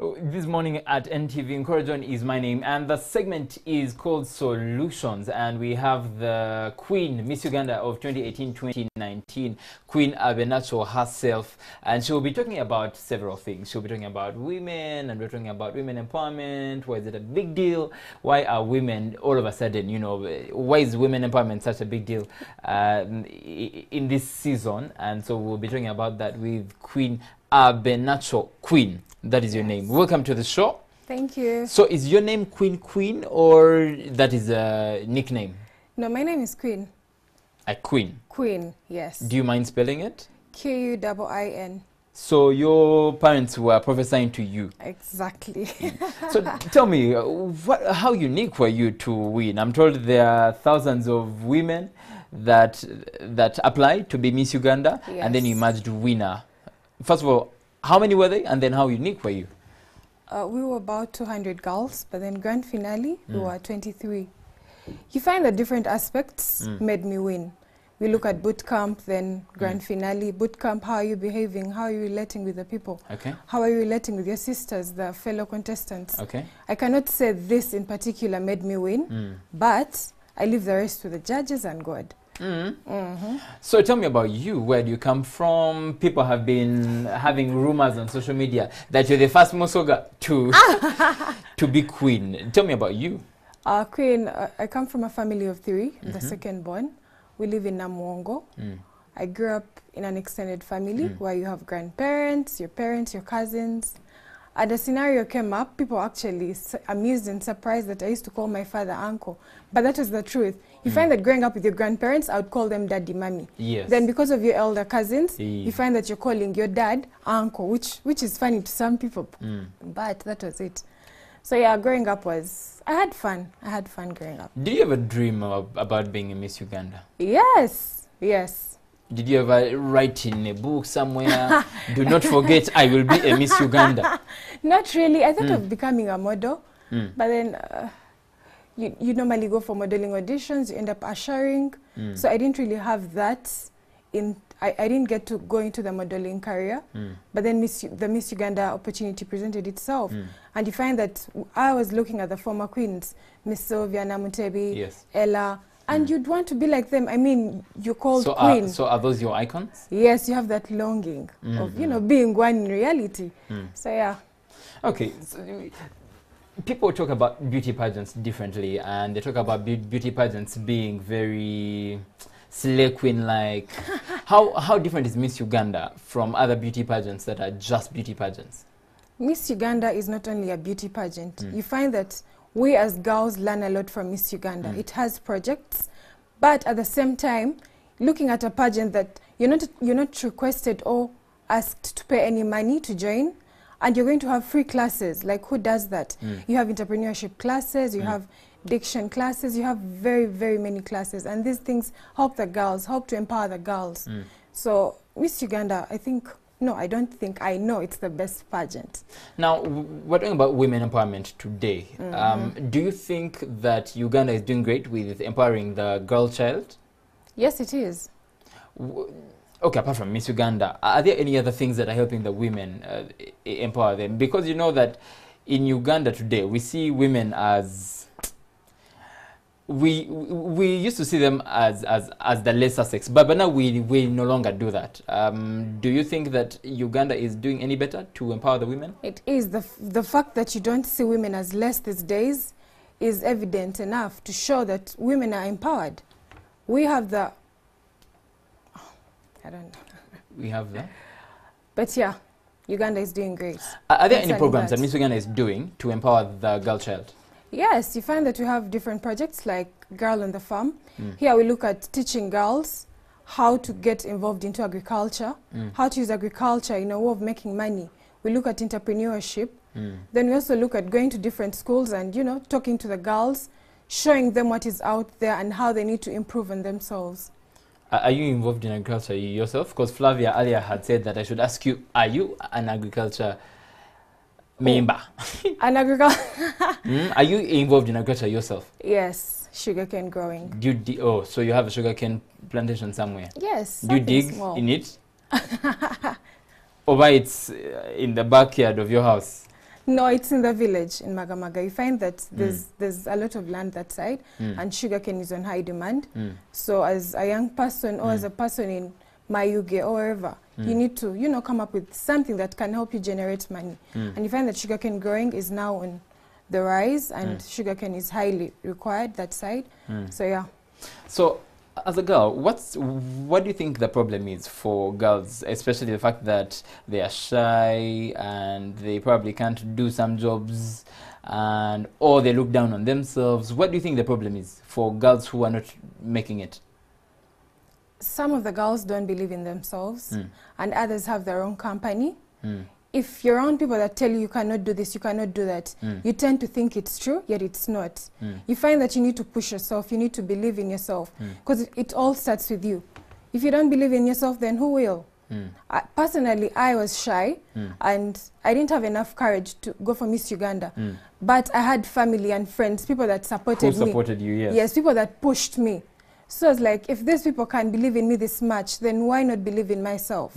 This morning at NTV, Nkorojon is my name, and the segment is called Solutions, and we have the Queen, Miss Uganda of 2018-2019, Queen Abenacho herself, and she will be talking about several things. She'll be talking about women, and we're talking about women empowerment. Why is it a big deal? Why are women all of a sudden, why is women empowerment such a big deal in this season? And so we'll be talking about that with Queen Abenacho. Queen, that is your name. Welcome to the show. Thank you. So is your name Queen or that is a nickname? No, my name is Queen. A Queen? Queen, yes. Do you mind spelling it? Queen. So your parents were prophesying to you? Exactly. So tell me, how unique were you to win? I'm told there are thousands of women that applied to be Miss Uganda, Yes. and then you emerged winner. First of all, how many were they, and then how unique were you? We were about 200 girls, but then grand finale, we were 23. You find that different aspects made me win. We look at boot camp, then grand finale. Boot camp, how are you behaving? How are you relating with the people? Okay. How are you relating with your sisters, the fellow contestants? Okay. I cannot say this in particular made me win, but I leave the rest to the judges and God. So tell me about you. Where do you come from? People have been having rumors on social media that you're the first Musoga to be queen. Tell me about you. Queen, I come from a family of 3, the second born. We live in Namuongo. I grew up in an extended family where you have grandparents, your cousins. And a scenario came up, people were actually amused and surprised that I used to call my father uncle. But that was the truth. You find that growing up with your grandparents, I would call them daddy, mommy. Yes. Then because of your elder cousins, you find that you're calling your dad uncle, which is funny to some people. But that was it. So yeah, growing up I had fun. I had fun growing up. Did you ever dream about being a Miss Uganda? Yes, yes. Did you ever write in a book somewhere, do not forget I will be a Miss Uganda? Not really. I thought of becoming a model, but then you normally go for modeling auditions, you end up ushering. So I didn't really have that. I didn't get to go into the modeling career, but then the Miss Uganda opportunity presented itself. And you find that I was looking at the former queens, Miss Sylvia Namutebi, Ella, and you'd want to be like them. I mean, you're called queen. So are those your icons? Yes, you have that longing of, being one in reality. So yeah. Okay. So, people talk about beauty pageants differently, and they talk about beauty pageants being very slay queen-like. How different is Miss Uganda from other beauty pageants that are just beauty pageants? Miss Uganda is not only a beauty pageant. You find that we as girls learn a lot from Miss Uganda. It has projects, but at the same time, looking at a pageant that you're not requested or asked to pay any money to join, and you're going to have free classes. Like, who does that? You have entrepreneurship classes, you have diction classes, you have very, very many classes, and these things help the girls, help to empower the girls. So Miss Uganda, I know it's the best pageant. Now, we're talking about women empowerment today. Do you think that Uganda is doing great with empowering the girl child? Yes, it is. Okay, apart from Miss Uganda, are there any other things that are helping the women empower them? Because you know that in Uganda today, we see women as... We used to see them as the lesser sex, but now we no longer do that. Do you think that Uganda is doing any better to empower the women? It is. The fact that you don't see women as less these days is evident enough to show that women are empowered. We have the... I don't know. We have that? But yeah, Uganda is doing great. Are there any programs that Miss Uganda is doing to empower the girl child? Yes, you find that we have different projects like Girl on the Farm. Here we look at teaching girls how to get involved into agriculture, how to use agriculture in a way of making money. We look at entrepreneurship. Then we also look at going to different schools and, talking to the girls, showing them what is out there and how they need to improve on themselves. Are you involved in agriculture yourself? Because Flavia earlier had said that I should ask you, are you an agriculture member? An agriculture... Are you involved in agriculture yourself? Yes, sugarcane growing. So you have a sugarcane plantation somewhere? Yes. Do you dig in it? Or it's in the backyard of your house? No, it's in the village in Magamaga. You find that there's a lot of land that side, and sugarcane is on high demand. So as a young person or as a person in Mayuge or wherever, you need to, you know, come up with something that can help you generate money. And you find that sugarcane growing is now on the rise, and sugarcane is highly required that side. So yeah. So as a girl, what do you think the problem is for girls, especially the fact that they are shy and they probably can't do some jobs, and or they look down on themselves? What do you think the problem is for girls who are not making it? Some of the girls don't believe in themselves, and others have their own company. If you're around people that tell you you cannot do this, you cannot do that, you tend to think it's true, yet it's not. You find that you need to push yourself, you need to believe in yourself, because it all starts with you. If you don't believe in yourself, then who will? Personally, I was shy, and I didn't have enough courage to go for Miss Uganda. But I had family and friends, people that supported me. Who supported you, yes. Yes, people that pushed me. So I was like, if these people can believe in me this much, then why not believe in myself?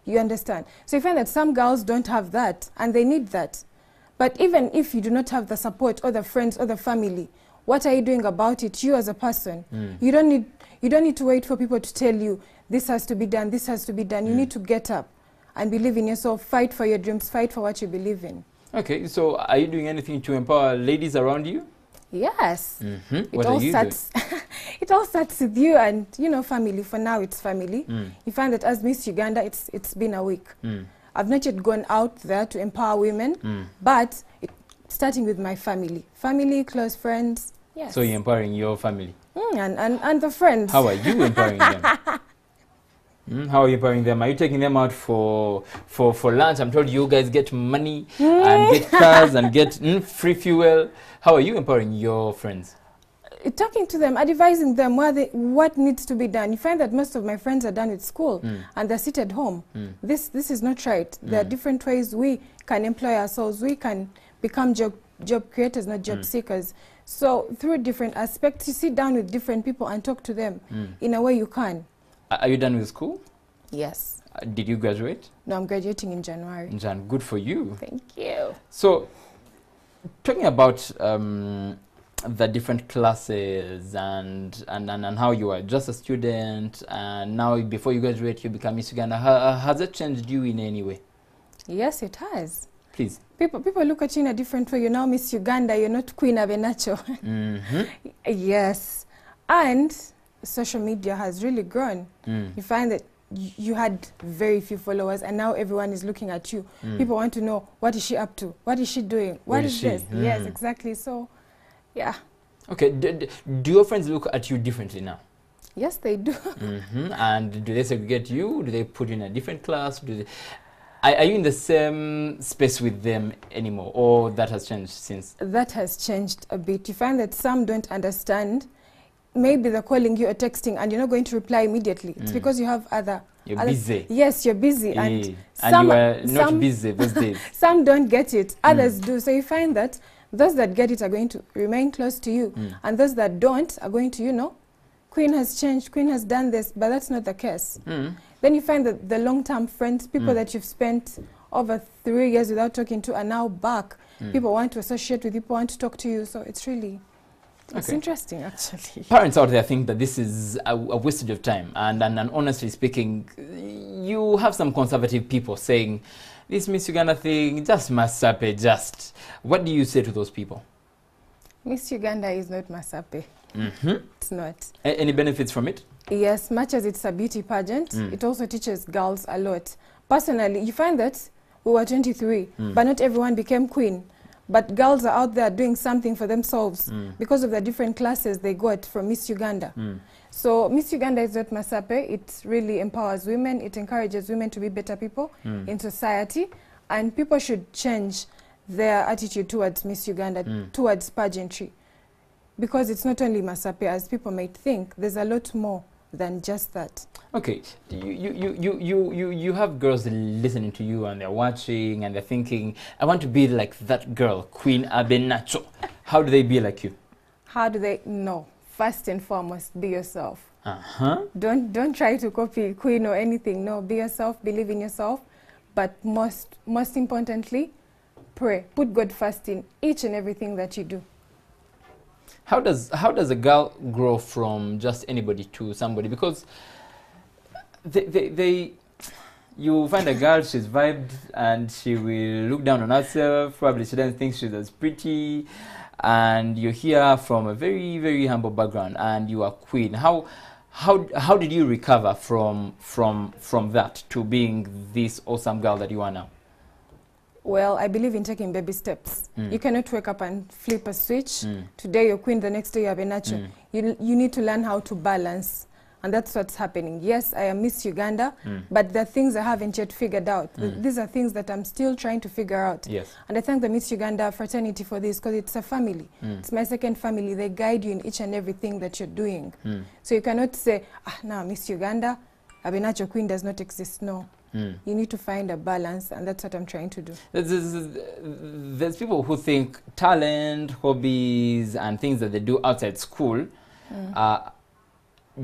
You understand? So you find that some girls don't have that, and they need that. But even if you do not have the support or the friends or the family, what are you doing about it, you as a person? You don't need to wait for people to tell you, this has to be done, this has to be done. You need to get up and believe in yourself, fight for your dreams, fight for what you believe in. Okay, so are you doing anything to empower ladies around you? Yes. What are you doing? It all starts with you and, you know, family. For now, it's family. You find that as Miss Uganda, it's been a week. I've not yet gone out there to empower women, but starting with my family. Family, close friends, yes. So you're empowering your family? And the friends. How are you empowering them? How are you empowering them? Are you taking them out for lunch? I'm told you guys get money and get cars and get free fuel. How are you empowering your friends? Talking to them, advising them what needs to be done. You find that most of my friends are done with school and they're seated home. This is not right. There are different ways we can employ ourselves. We can become job creators, not job seekers. So through different aspects, you sit down with different people and talk to them in a way you can. Are you done with school? Yes. Did you graduate? No, I'm graduating in January. In Jan, good for you. Thank you. So, talking about the different classes and how you are just a student, and now before you graduate you become Miss Uganda, has it changed you in any way? Yes, it has. Please. People look at you in a different way. You're now Miss Uganda, you're not Queen Abenacho. Yes. And social media has really grown. You find that you had very few followers and now everyone is looking at you. People want to know, what is she up to? What is she doing? What is this? Yes, exactly. So, yeah. Okay, do your friends look at you differently now? Yes, they do. And do they segregate you? Do they put you in a different class? Are you in the same space with them anymore, or that has changed since? That has changed a bit. You find that some don't understand. Maybe they're calling you or texting and you're not going to reply immediately. It's because you have You're busy. Yes, you're busy. And you are not busy those days. Some don't get it. Others do. So you find that those that get it are going to remain close to you. And those that don't are going to, you know, Queen has changed, Queen has done this, but that's not the case. Then you find that the long-term friends, people that you've spent over 3 years without talking to are now back. People want to associate with you, people want to talk to you. So it's really... It's interesting, actually. Parents out there think that this is a wastage of time. And honestly speaking, you have some conservative people saying, this Miss Uganda thing, just masape, just. What do you say to those people? Miss Uganda is not masape. It's not. Any benefits from it? Yes, much as it's a beauty pageant, it also teaches girls a lot. Personally, you find that we were 23, but not everyone became queen. But girls are out there doing something for themselves because of the different classes they got from Miss Uganda. So Miss Uganda is not masape. It really empowers women. It encourages women to be better people in society. And people should change their attitude towards Miss Uganda, towards pageantry. Because it's not only masape, as people might think. There's a lot more than just that. Okay, you have girls listening to you and they're watching and they're thinking, I want to be like that girl, Queen Abenacho. How do they be like you? How do they? No, first and foremost, be yourself. Don't try to copy Queen or anything. No, be yourself, believe in yourself. But most importantly, pray, put God first in each and everything that you do. How does a girl grow from just anybody to somebody? Because you find a girl, she's vibed and she will look down on herself, probably she doesn't think she's as pretty, and you hear from a very, very humble background and you are queen. How did you recover from that to being this awesome girl that you are now? Well, I believe in taking baby steps. You cannot wake up and flip a switch. Today you're queen, the next day you're Benacho. You need to learn how to balance. And that's what's happening. Yes, I am Miss Uganda, but there are things I haven't yet figured out. These are things that I'm still trying to figure out. Yes. And I thank the Miss Uganda fraternity for this, because it's a family. It's my second family. They guide you in each and everything that you're doing. So you cannot say, no, Miss Uganda, Abenacho Queen does not exist. No. You need to find a balance, and that's what I'm trying to do. There's people who think talent, hobbies, and things that they do outside school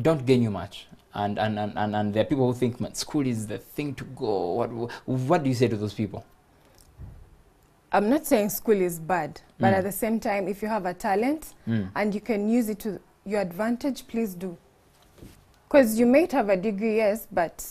don't gain you much, and there are people who think, man, school is the thing to go. What do you say to those people? I'm not saying school is bad, but at the same time, if you have a talent and you can use it to your advantage, please do. Because you might have a degree, yes, but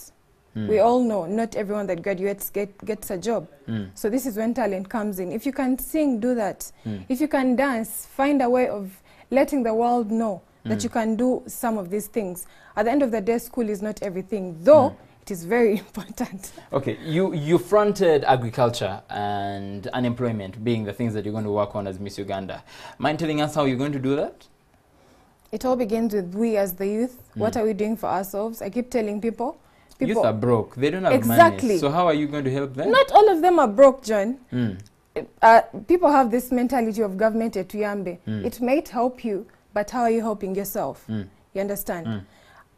we all know not everyone that graduates gets a job. So this is when talent comes in. If you can sing, do that. If you can dance, find a way of letting the world know that you can do some of these things. At the end of the day, school is not everything, though it is very important. Okay, you fronted agriculture and unemployment being the things that you're going to work on as Miss Uganda. Mind telling us how you're going to do that? It all begins with we as the youth. What are we doing for ourselves? I keep telling people youth are broke. They don't have exactly money. So how are you going to help them? Not all of them are broke, John. People have this mentality of government etuyambe. It might help you, but how are you helping yourself? You understand?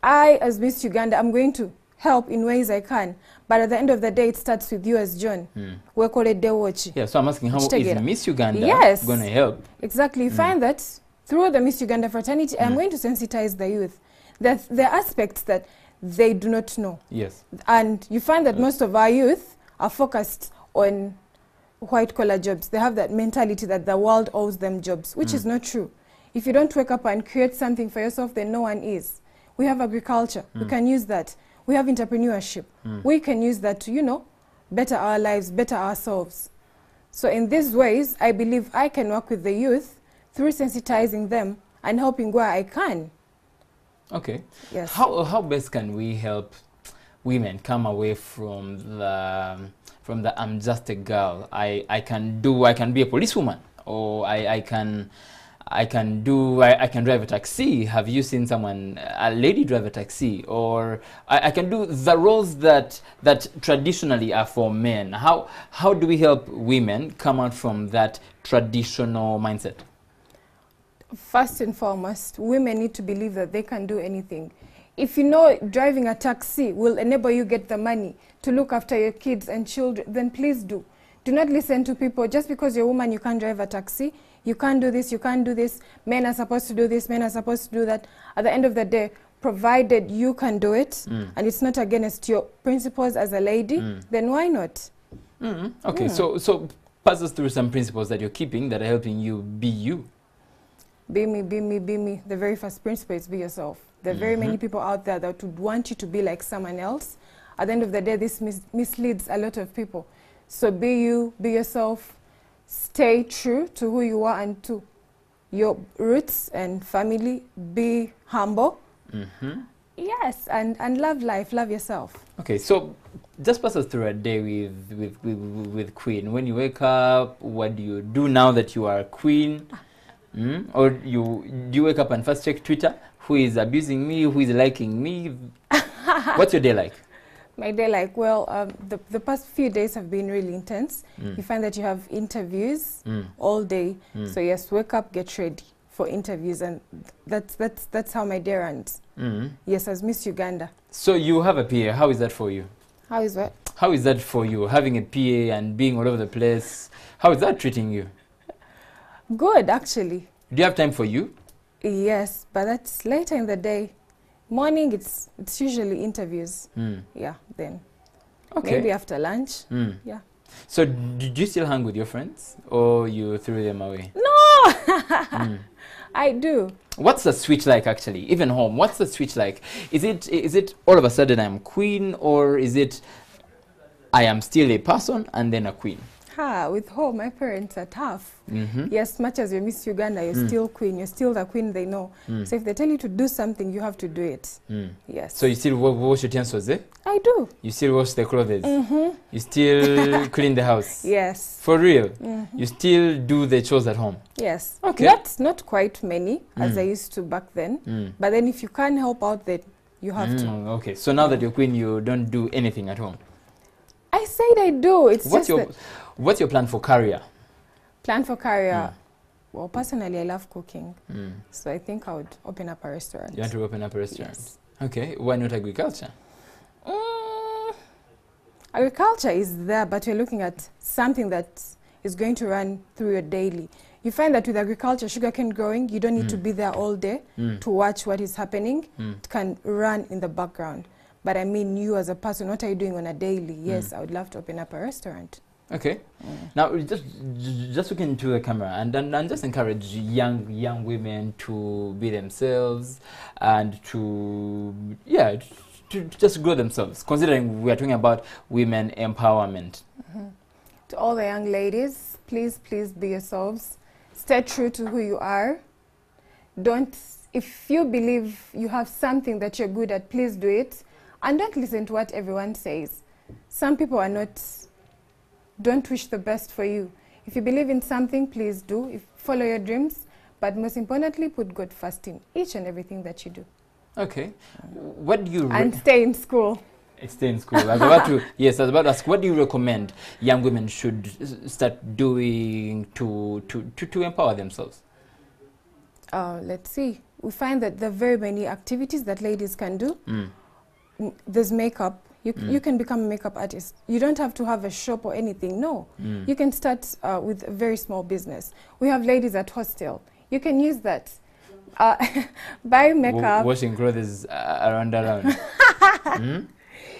I, as Miss Uganda, I'm going to help in ways I can, but at the end of the day, it starts with you as John. We call it Dewochi. Yeah, so I'm asking, how is Miss Uganda going to help? Exactly. You find that through the Miss Uganda fraternity, I'm going to sensitize the youth. There are aspects that they do not know. Yes. And you find that most of our youth are focused on white-collar jobs. They have that mentality that the world owes them jobs, which is not true. If you don't wake up and create something for yourself, then no one is. We have agriculture. We can use that. We have entrepreneurship. We can use that to, you know, better our lives, better ourselves. So in these ways, I believe I can work with the youth through sensitizing them and helping where I can. Okay. Yes. How best can we help women come away from the I'm just a girl, I can be a policewoman, or I can drive a taxi. Have you seen someone, a lady drive a taxi? Or I can do the roles that traditionally are for men. How do we help women come out from that traditional mindset? First and foremost, women need to believe that they can do anything. If you know driving a taxi will enable you get the money to look after your kids and children, then please do. Do not listen to people. Just because you're a woman, you can't drive a taxi. You can't do this, you can't do this. Men are supposed to do this, men are supposed to do that. At the end of the day, provided you can do it, and it's not against your principles as a lady, then why not? Okay, so pass us through some principles that you're keeping that are helping you be you. Be me, be me, be me. The very first principle is be yourself. There are very many people out there that would want you to be like someone else. At the end of the day, this misleads a lot of people. So be you, be yourself. Stay true to who you are and to your roots and family. Be humble. Yes, and love life, love yourself. Okay, so just pass us through a day with Queen. When you wake up, what do you do now that you are a queen? Or do you wake up and first check Twitter? Who is abusing me? Who is liking me? What's your day like? My day like, well, the past few days have been really intense. You find that you have interviews all day. So yes, wake up, get ready for interviews, and that's how my day runs. Yes, as Miss Uganda. So you have a PA. How is that for you? How is what? How is that for you, having a PA and being all over the place? How is that treating you? Good, actually. Do you have time for you? Yes, but that's later in the day. Morning, it's usually interviews. Yeah, then. Okay. Maybe after lunch. Yeah. So did you still hang with your friends, or you threw them away? No, I do. What's the switch like, actually? Even home, what's the switch like? Is it all of a sudden I'm queen, or is it I am still a person and then a queen? With home, my parents are tough. Mm-hmm. Yes, much as you're Miss Uganda, you're still queen. You're still the queen they know. So if they tell you to do something, you have to do it. Yes. So you still wash utensils, eh? I do. You still wash the clothes? You still clean the house? Yes. For real? You still do the chores at home? Yes. Okay. Not quite many as I used to back then. But then if you can't help out, then you have to. Okay. So now that you're queen, you don't do anything at home? I said I do. What's your plan for career? Plan for career? Well, personally, I love cooking. So I think I would open up a restaurant. You want to open up a restaurant? Yes. Okay. Why not agriculture? Agriculture is there, but we're looking at something that is going to run through your daily. You find that with agriculture, sugarcane growing, you don't need to be there all day to watch what is happening. It can run in the background. But I mean, you as a person, what are you doing on a daily? Yes, I would love to open up a restaurant. Okay. Now, just look into the camera and just encourage young women to be themselves and to just grow themselves, considering we are talking about women empowerment. To all the young ladies, please be yourselves. Stay true to who you are. If you believe you have something that you're good at, please do it. And don't listen to what everyone says. Some people don't wish the best for you. If you believe in something, please do. Follow your dreams. But most importantly, put God first in each and everything that you do. Okay. What do you... And stay in school. Stay in school. I was about to ask, what do you recommend young women should start doing to empower themselves? Let's see. We find that there are very many activities that ladies can do. There's makeup. You can become a makeup artist. You don't have to have a shop or anything. No. You can start with a very small business. We have ladies at hostel. You can use that. Buy makeup. Washing clothes around.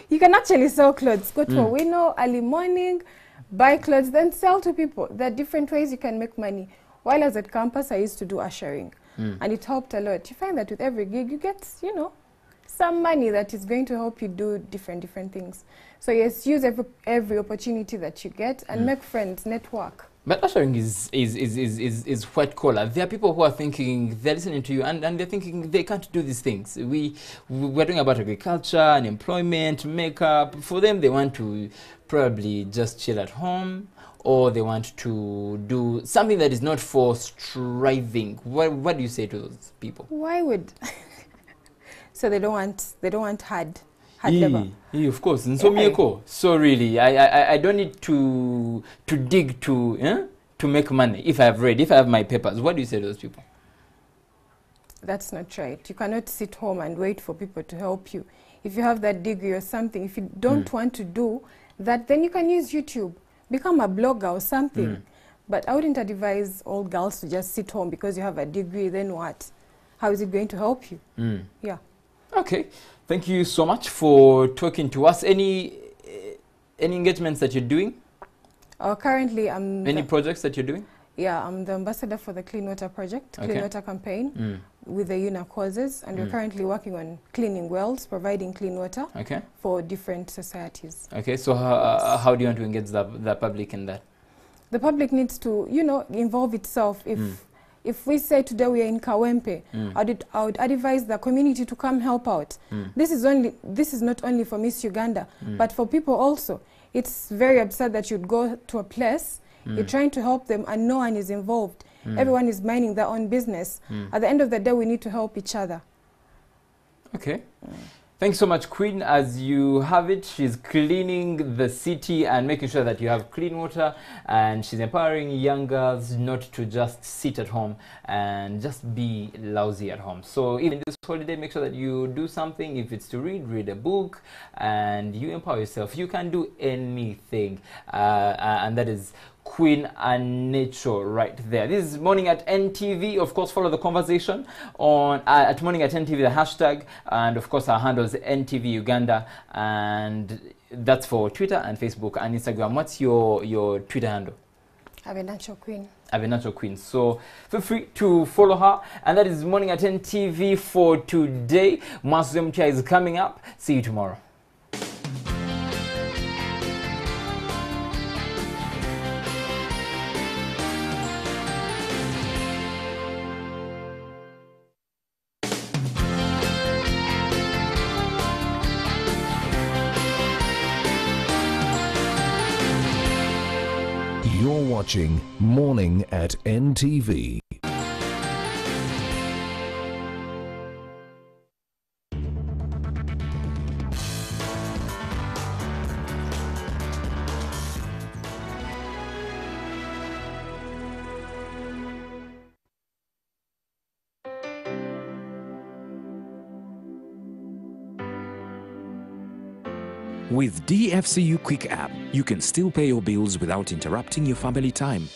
You can actually sell clothes. Go to a window early morning, buy clothes, then sell to people. There are different ways you can make money. While I was at campus, I used to do ushering. And it helped a lot. You find that with every gig, you get, some money that is going to help you do different things. So yes, use every opportunity that you get and make friends, network. But ushering is white collar. There are people who are thinking, they're listening to you and they're thinking they can't do these things. We're talking about agriculture and employment, makeup. For them, they want to probably just chill at home, or they want to do something that is not for striving. What do you say to those people? Why would... So they don't want hard labor. Of course. And so really, I don't need to dig to make money. If I have my papers, what do you say to those people? That's not right. You cannot sit home and wait for people to help you. If you have that degree or something, if you don't want to do that, then you can use YouTube. Become a blogger or something. But I wouldn't advise all girls to just sit home because you have a degree. Then what? How is it going to help you? Yeah. Okay, thank you so much for talking to us. Any engagements that you're doing? Currently, any projects that you're doing? Yeah, I'm the ambassador for the Clean Water Project, Clean Water Campaign, with the UNA causes, and we're currently working on cleaning wells, providing clean water for different societies. Okay, so how do you want to engage the public in that? The public needs to, involve itself. If we say today we are in Kawempe, I would advise the community to come help out. This is not only for Miss Uganda, but for people also. It's very absurd that you'd go to a place, you're trying to help them and no one is involved. Everyone is minding their own business. At the end of the day, we need to help each other. Okay. Thanks so much, Queen. As you have it, she's cleaning the city and making sure that you have clean water, and she's empowering young girls not to just sit at home and just be lousy at home. So even this holiday, make sure that you do something. If it's to read a book, and you empower yourself. You can do anything, and that is Queen Anacho right there. This is Morning at NTV. Of course, follow the conversation on at Morning at NTV, the hashtag, and of course our handle is NTV Uganda, and that's for Twitter and Facebook and Instagram. What's your Twitter handle? Abenacho Queen. Abenacho Queen. So feel free to follow her. And that is Morning at NTV for today. Masuzemcha is coming up. See you tomorrow. You're watching Morning at NTV. With DFCU Quick app, you can still pay your bills without interrupting your family time.